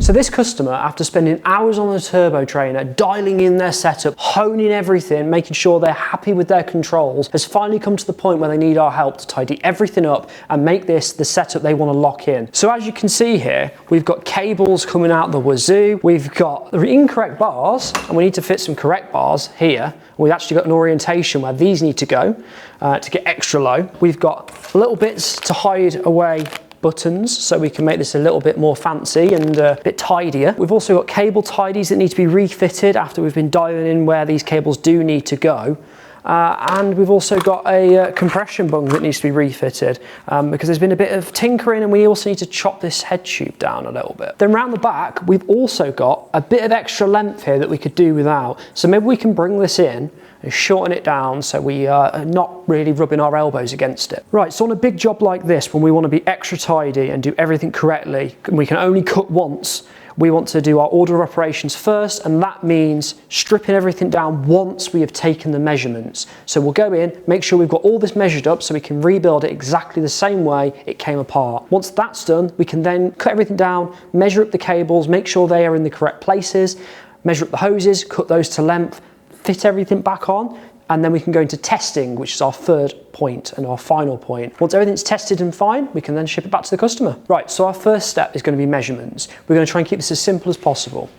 So this customer, after spending hours on the turbo trainer, dialing in their setup, honing everything, making sure they're happy with their controls, has finally come to the point where they need our help to tidy everything up and make this the setup they want to lock in. So as you can see here, we've got cables coming out the wazoo, we've got the incorrect bars, and we need to fit some correct bars here. We've actually got an orientation where these need to go to get extra low. We've got little bits to hide away buttons, so we can make this a little bit more fancy and a bit tidier. We've also got cable tidies that need to be refitted after we've been dialing in where these cables do need to go. And we've also got a compression bung that needs to be refitted because there's been a bit of tinkering, and we also need to chop this head tube down a little bit. Then round the back, we've also got a bit of extra length here that we could do without. So maybe we can bring this in and shorten it down so we are not really rubbing our elbows against it. Right, so on a big job like this, when we want to be extra tidy and do everything correctly, and we can only cut once, we want to do our order of operations first, and that means stripping everything down once we have taken the measurements. So we'll go in, make sure we've got all this measured up so we can rebuild it exactly the same way it came apart. Once that's done, we can then cut everything down, measure up the cables, make sure they are in the correct places, measure up the hoses, cut those to length, fit everything back on, and then we can go into testing, which is our third point and our final point. Once everything's tested and fine, we can then ship it back to the customer. Right, so our first step is going to be measurements. We're going to try and keep this as simple as possible.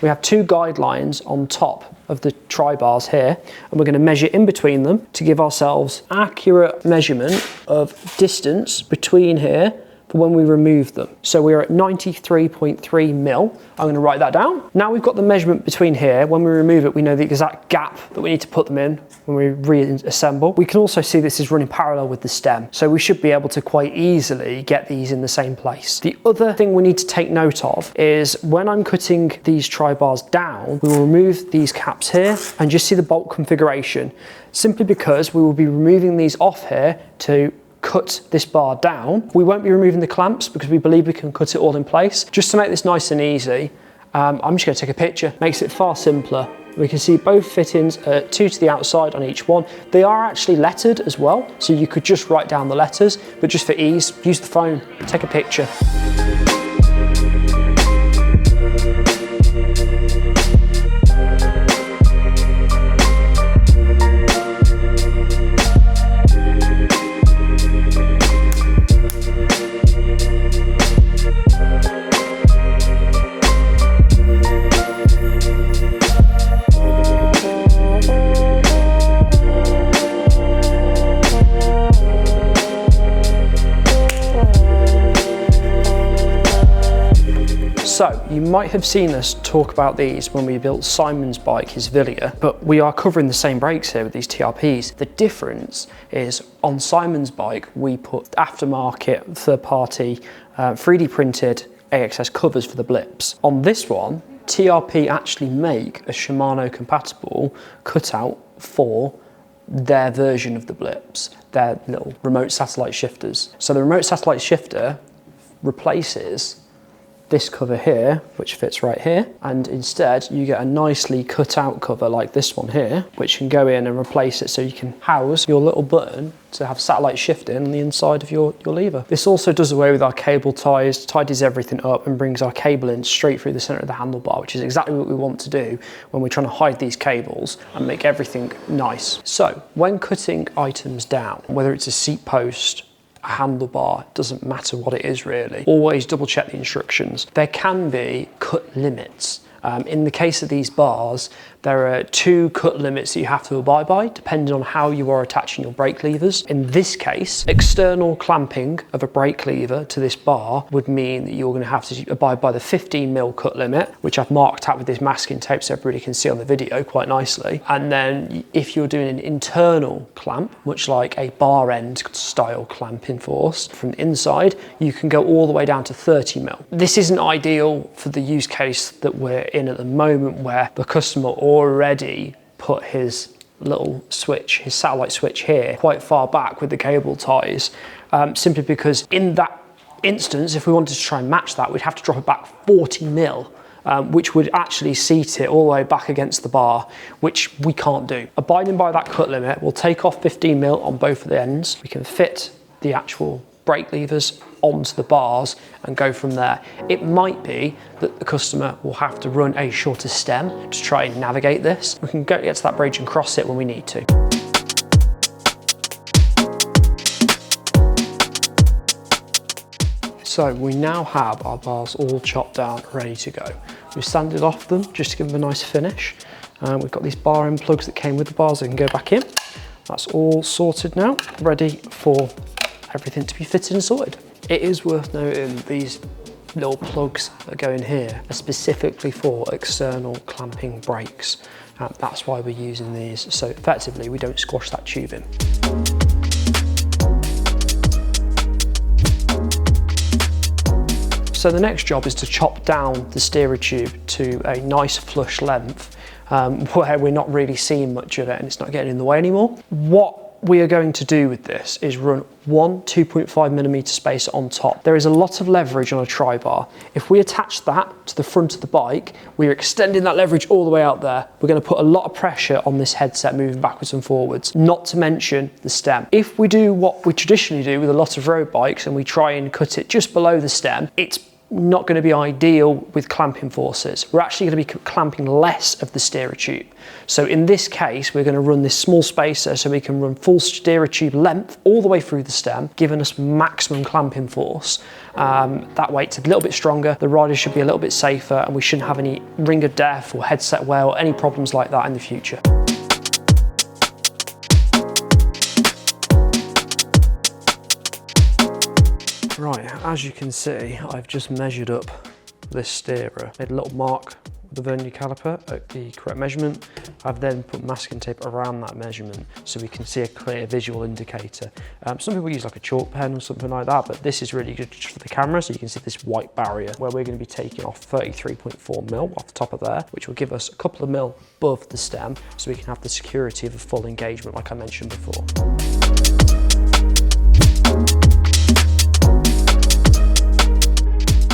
We have two guidelines on top of the tri-bars here, and we're going to measure in between them to give ourselves accurate measurement of distance between here for when we remove them. So we're at 93.3 mil. I'm going to write that down. Now we've got the measurement between here. When we remove it, we know the exact gap that we need to put them in when we reassemble. We can also see this is running parallel with the stem, so we should be able to quite easily get these in the same place. The other thing we need to take note of is when I'm cutting these tri-bars down, we will remove these caps here and just see the bolt configuration, simply because we will be removing these off here to cut this bar down. We won't be removing the clamps because we believe we can cut it all in place. Just to make this nice and easy, I'm just going to take a picture. Makes it far simpler. We can see both fittings, 2 to the outside on each one. They are actually lettered as well, so you could just write down the letters, but just for ease, use the phone, take a picture. So you might have seen us talk about these when we built Simon's bike, his Villia, but we are covering the same brakes here with these TRPs. The difference is on Simon's bike, we put aftermarket, third-party, 3D printed AXS covers for the blips. On this one, TRP actually make a Shimano compatible cutout for their version of the blips, their little remote satellite shifters. So the remote satellite shifter replaces this cover here, which fits right here, and instead you get a nicely cut out cover like this one here, which can go in and replace it, so you can house your little button to have satellite shifting on the inside of your lever. This also does away with our cable ties, tidies everything up, and brings our cable in straight through the center of the handlebar, which is exactly what we want to do when we're trying to hide these cables and make everything nice. So when cutting items down, whether it's a seat post, a handlebar, doesn't matter what it is really, always double check the instructions. There can be cut limits. In the case of these bars, there are 2 cut limits that you have to abide by, depending on how you are attaching your brake levers. In this case, external clamping of a brake lever to this bar would mean that you're going to have to abide by the 15 mil cut limit, which I've marked out with this masking tape so everybody can see on the video quite nicely. And then if you're doing an internal clamp, much like a bar end style clamping force from the inside, you can go all the way down to 30 mil. This isn't ideal for the use case that we're in at the moment, where the customer already put his little switch, his satellite switch here, quite far back with the cable ties, simply because in that instance, if we wanted to try and match that, we'd have to drop it back 40 mil, which would actually seat it all the way back against the bar, which we can't do. Abiding by that cut limit, we'll take off 15 mil on both of the ends. We can fit the actual brake levers onto the bars and go from there. It might be that the customer will have to run a shorter stem to try and navigate this. We can get to that bridge and cross it when we need to. So we now have our bars all chopped down, ready to go. We've sanded off them just to give them a nice finish. We've got these bar end plugs that came with the bars that can go back in. That's all sorted now, ready for everything to be fitted and sorted. It is worth noting these little plugs that go in here are specifically for external clamping brakes. That's why we're using these, so effectively we don't squash that tube in. So the next job is to chop down the steerer tube to a nice flush length where we're not really seeing much of it and it's not getting in the way anymore. What we are going to do with this is run one 2.5mm spacer on top. There is a lot of leverage on a tri-bar. If we attach that to the front of the bike, we are extending that leverage all the way out there. We're going to put a lot of pressure on this headset moving backwards and forwards, not to mention the stem. If we do what we traditionally do with a lot of road bikes and we try and cut it just below the stem, it's not going to be ideal with clamping forces. We're actually going to be clamping less of the steerer tube. So in this case, we're going to run this small spacer so we can run full steerer tube length all the way through the stem, giving us maximum clamping force. That way it's a little bit stronger, the rider should be a little bit safer, and we shouldn't have any ring of death or headset wear or any problems like that in the future. Right, as you can see, I've just measured up this steerer. Made a little mark with the vernier caliper at the correct measurement. I've then put masking tape around that measurement so we can see a clear visual indicator. Some people use like a chalk pen or something like that, but this is really good just for the camera, so you can see this white barrier where we're going to be taking off 33.4mm off the top of there, which will give us a couple of mil above the stem so we can have the security of a full engagement like I mentioned before.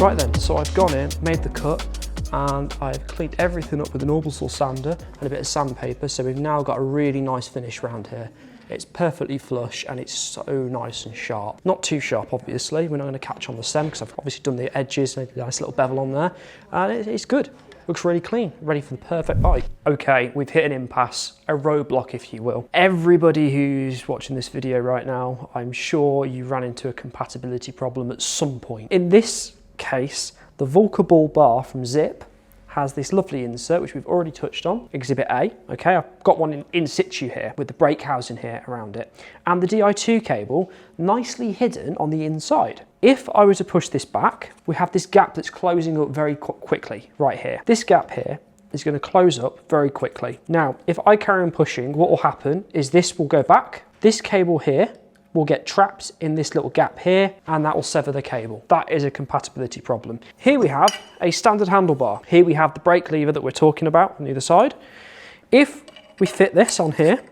Right then, so I've gone in, made the cut, and I've cleaned everything up with an orbital sander and a bit of sandpaper, so we've now got a really nice finish around here. It's perfectly flush and it's so nice and sharp. Not too sharp, obviously. We're not going to catch on the stem because I've obviously done the edges and a nice little bevel on there, and it's good. Looks really clean, ready for the perfect bike. Okay, we've hit an impasse, a roadblock if you will. Everybody who's watching this video right now, I'm sure you ran into a compatibility problem at some point. In this case, the Vuka ball bar from Zipp has this lovely insert which we've already touched on, Exhibit A. Okay, I've got one in situ here with the brake housing here around it, and the Di2 cable nicely hidden on the inside. If I were to push this back, we have this gap that's closing up very quickly right here. This gap here is going to close up very quickly. Now, if I carry on pushing, what will happen is this will go back, this cable here will get trapped in this little gap here, and that will sever the cable. That is a compatibility problem. Here we have a standard handlebar. Here we have the brake lever that we're talking about on the other side. If we fit this on here,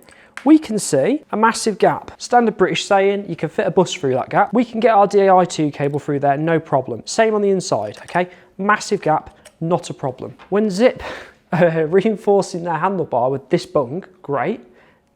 we can see a massive gap. Standard British saying, you can fit a bus through that gap. We can get our Di2 cable through there, no problem. Same on the inside, okay? Massive gap, not a problem. When Zipp reinforcing their handlebar with this bung, great.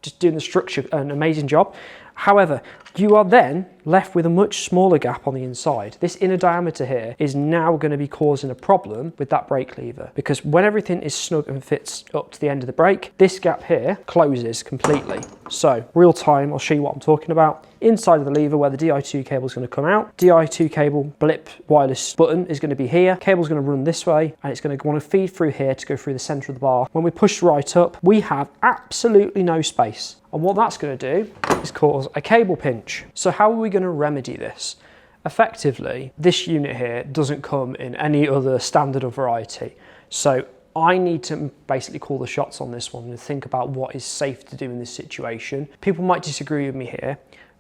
Just doing the structure, an amazing job. However, you are then left with a much smaller gap on the inside. This inner diameter here is now going to be causing a problem with that brake lever, because when everything is snug and fits up to the end of the brake, this gap here closes completely. So real time, I'll show you what I'm talking about. Inside of the lever where the Di2 cable is going to come out, Di2 cable Blip wireless button is going to be here. Cable's going to run this way and it's going to want to feed through here to go through the center of the bar. When we push right up, we have absolutely no space. And what that's going to do is cause a cable pinch. So how are we going to remedy this? Effectively, this unit here doesn't come in any other standard or variety. So I need to basically call the shots on this one and think about what is safe to do in this situation. People might disagree with me here,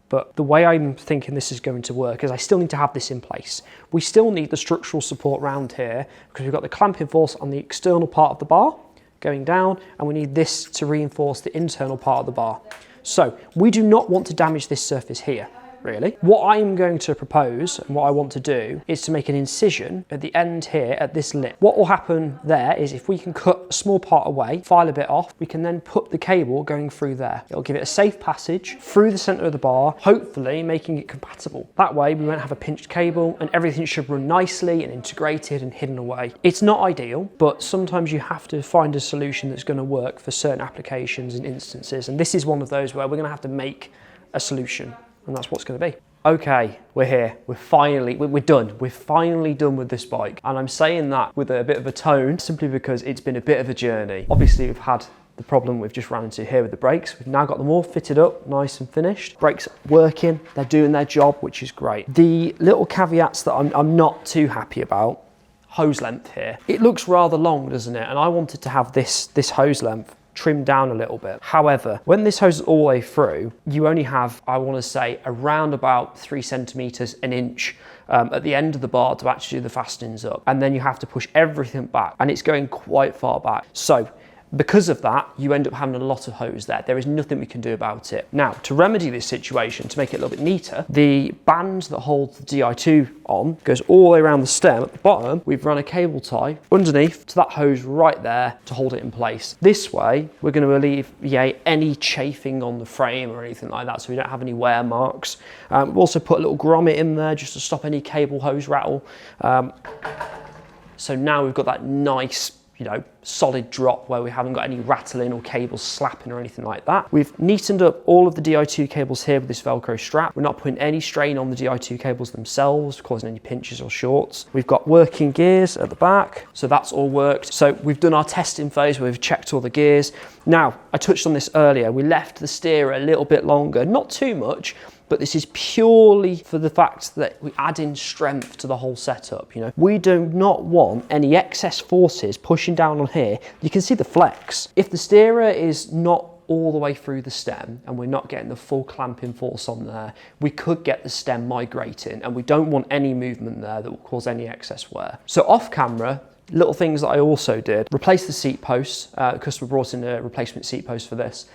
but the way I'm thinking this is going to work is I still need to have this in place. We still need the structural support round here because we've got the clamping force on the external part of the bar going down, and we need this to reinforce the internal part of the bar. So we do not want to damage this surface here. really. What I'm going to propose and what I want to do is to make an incision at the end here at this lip. What will happen there is if we can cut a small part away, file a bit off, we can then put the cable going through there. It'll give it a safe passage through the center of the bar, hopefully making it compatible. That way we won't have a pinched cable and everything should run nicely and integrated and hidden away. It's not ideal, but sometimes you have to find a solution that's going to work for certain applications and instances. And this is one of those where we're going to have to make a solution, and that's what's going to be. Okay, we're here. We're done. We're finally done with this bike. And I'm saying that with a bit of a tone simply because it's been a bit of a journey. Obviously, we've had the problem we've just ran into here with the brakes. We've now got them all fitted up, nice and finished. Brakes working, they're doing their job, which is great. The little caveats that I'm not too happy about, hose length here. It looks rather long, doesn't it? And I wanted to have this hose length trimmed down a little bit. However, when this hose is all the way through, you only have, I want to say, around about 3 centimeters, an inch at the end of the bar to actually do the fastenings up. And then you have to push everything back, and it's going quite far back. So because of that, you end up having a lot of hose there. There is nothing we can do about it. Now, to remedy this situation, to make it a little bit neater, the band that holds the Di2 on goes all the way around the stem. At the bottom, we've run a cable tie underneath to that hose right there to hold it in place. This way, we're going to alleviate any chafing on the frame or anything like that, so we don't have any wear marks. We've also put a little grommet in there just to stop any cable hose rattle. So now we've got that nice, solid drop where we haven't got any rattling or cables slapping or anything like that. We've neatened up all of the Di2 cables here with this Velcro strap. We're not putting any strain on the Di2 cables themselves, causing any pinches or shorts. We've got working gears at the back, so that's all worked. So we've done our testing phase where we've checked all the gears. Now, I touched on this earlier, we left the steerer a little bit longer, not too much, but this is purely for the fact that we add in strength to the whole setup. We do not want any excess forces pushing down on here. You can see the flex. If the steerer is not all the way through the stem and we're not getting the full clamping force on there, we could get the stem migrating, and we don't want any movement there that will cause any excess wear. So off camera, little things that I also did, replace the seat posts. The customer brought in a replacement seat post for this.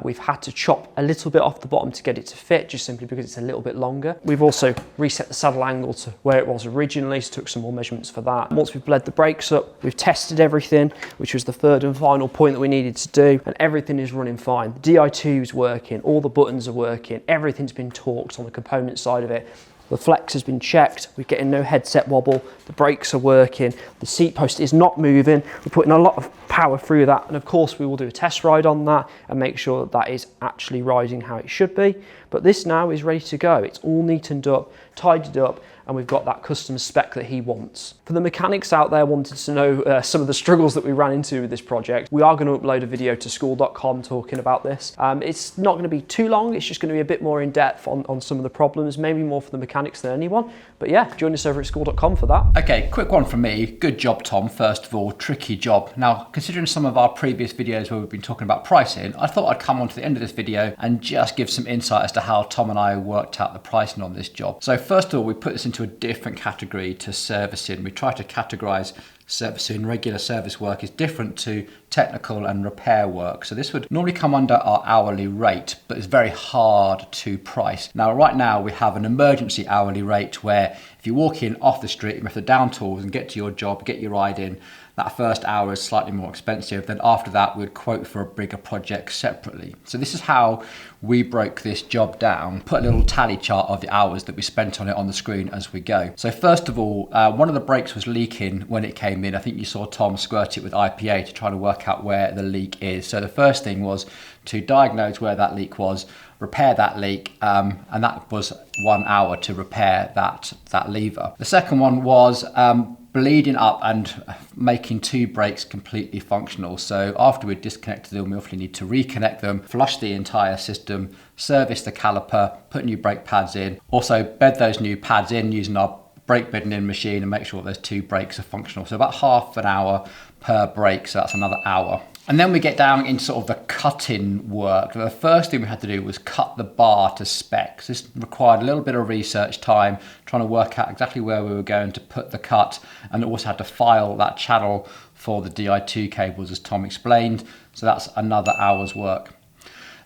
We've had to chop a little bit off the bottom to get it to fit, just simply because it's a little bit longer. We've also reset the saddle angle to where it was originally, so took some more measurements for that. Once we've bled the brakes up, we've tested everything, which was the third and final point that we needed to do, and everything is running fine. The Di2 is working, all the buttons are working, everything's been torqued on the component side of it. The flex has been checked, we're getting no headset wobble, the brakes are working, the seat post is not moving, we're putting a lot of power through that, and of course we will do a test ride on that and make sure that that is actually riding how it should be. But this now is ready to go. It's all neatened up, tidied up, and we've got that custom spec that he wants. For the mechanics out there wanting to know some of the struggles that we ran into with this project, we are going to upload a video to school.com talking about this. It's not going to be too long, it's just going to be a bit more in depth on some of the problems, maybe more for the mechanics than anyone. But yeah, join us over at school.com for that. Okay, quick one from me. Good job, Tom, first of all, tricky job. Now, considering some of our previous videos where we've been talking about pricing, I thought I'd come on to the end of this video and just give some insight as to how Tom and I worked out the pricing on this job. So first of all, we put this into a different category to servicing. We try to categorize servicing. Regular service work is different to technical and repair work. So this would normally come under our hourly rate, but it's very hard to price. Now, right now we have an emergency hourly rate where if you walk in off the street, you have to down tools and get to your job, get your ride in. That first hour is slightly more expensive. Then after that, we'd quote for a bigger project separately. So this is how we broke this job down. Put a little tally chart of the hours that we spent on it on the screen as we go. So first of all, one of the brakes was leaking when it came in. I think you saw Tom squirt it with IPA to try to work out where the leak is. So the first thing was to diagnose where that leak was, repair that leak, and that was 1 hour to repair that lever. The second one was bleeding up and making 2 brakes completely functional. So after we'd disconnected them, we obviously need to reconnect them, flush the entire system, service the caliper, put new brake pads in, also bed those new pads in using our brake bedding in machine and make sure those 2 brakes are functional. So about half an hour per brake, so that's another hour. And then we get down into sort of the cutting work. The first thing we had to do was cut the bar to specs. This required a little bit of research time, trying to work out exactly where we were going to put the cut, and also had to file that channel for the Di2 cables, as Tom explained. So that's another hour's work.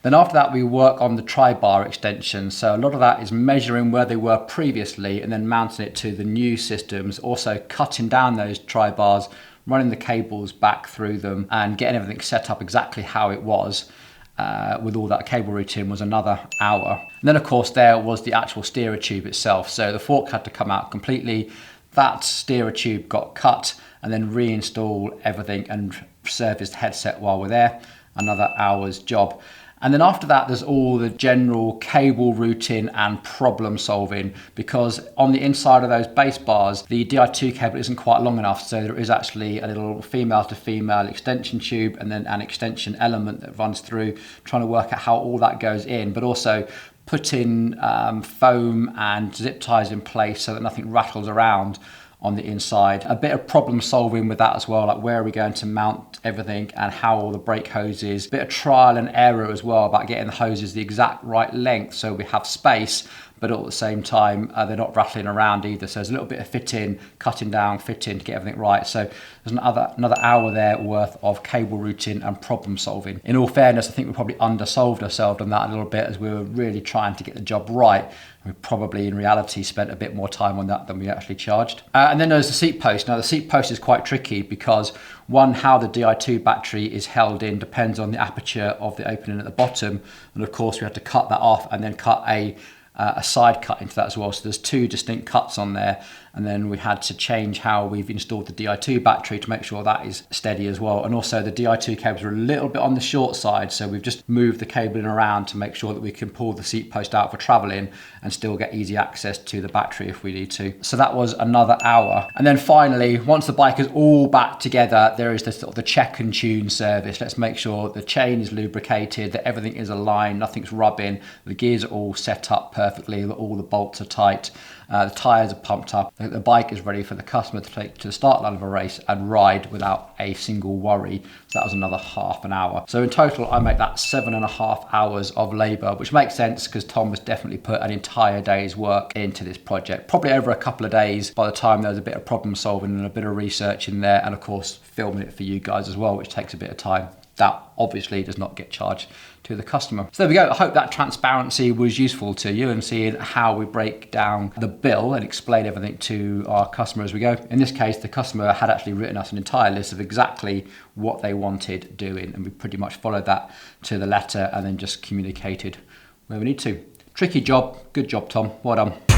Then after that, we work on the tri-bar extension. So a lot of that is measuring where they were previously and then mounting it to the new systems, also cutting down those tri-bars, running the cables back through them and getting everything set up exactly how it was. With all that cable routing was another hour. And then of course there was the actual steerer tube itself. So the fork had to come out completely. That steerer tube got cut and then reinstall everything and service the headset while we're there. Another hour's job. And then after that, there's all the general cable routing and problem solving, because on the inside of those base bars, the Di2 cable isn't quite long enough. So there is actually a little female to female extension tube and then an extension element that runs through, trying to work out how all that goes in, but also putting foam and zip ties in place so that nothing rattles around on the inside. A bit of problem solving with that as well, like where are we going to mount everything and how all the brake hoses. A bit of trial and error as well about getting the hoses the exact right length so we have space, but all at the same time they're not rattling around either. So there's a little bit of fitting, cutting down, fitting to get everything right. So there's another hour there worth of cable routing and problem solving. In all fairness, I think we probably undersolved ourselves on that a little bit as we were really trying to get the job right. We probably in reality spent a bit more time on that than we actually charged. And then there's the seat post. Now the seat post is quite tricky because one, how the Di2 battery is held in depends on the aperture of the opening at the bottom. And of course we had to cut that off and then cut a side cut into that as well. So there's two distinct cuts on there. And then we had to change how we've installed the Di2 battery to make sure that is steady as well. And also the Di2 cables are a little bit on the short side. So we've just moved the cabling around to make sure that we can pull the seat post out for traveling and still get easy access to the battery if we need to. So that was another hour. And then finally, once the bike is all back together, there is this sort of the check and tune service. Let's make sure the chain is lubricated, that everything is aligned, nothing's rubbing, the gears are all set up perfectly, that all the bolts are tight. The tyres are pumped up, the bike is ready for the customer to take to the start line of a race and ride without a single worry. So that was another half an hour. So in total, I make that 7.5 hours of labour, which makes sense because Tom has definitely put an entire day's work into this project. Probably over a couple of days by the time there was a bit of problem solving and a bit of research in there, and of course filming it for you guys as well, which takes a bit of time. That obviously does not get charged to the customer. So there we go. I hope that transparency was useful to you and seeing how we break down the bill and explain everything to our customer as we go. In this case, the customer had actually written us an entire list of exactly what they wanted doing, and we pretty much followed that to the letter and then just communicated where we need to. Tricky job. Good job, Tom. Well done.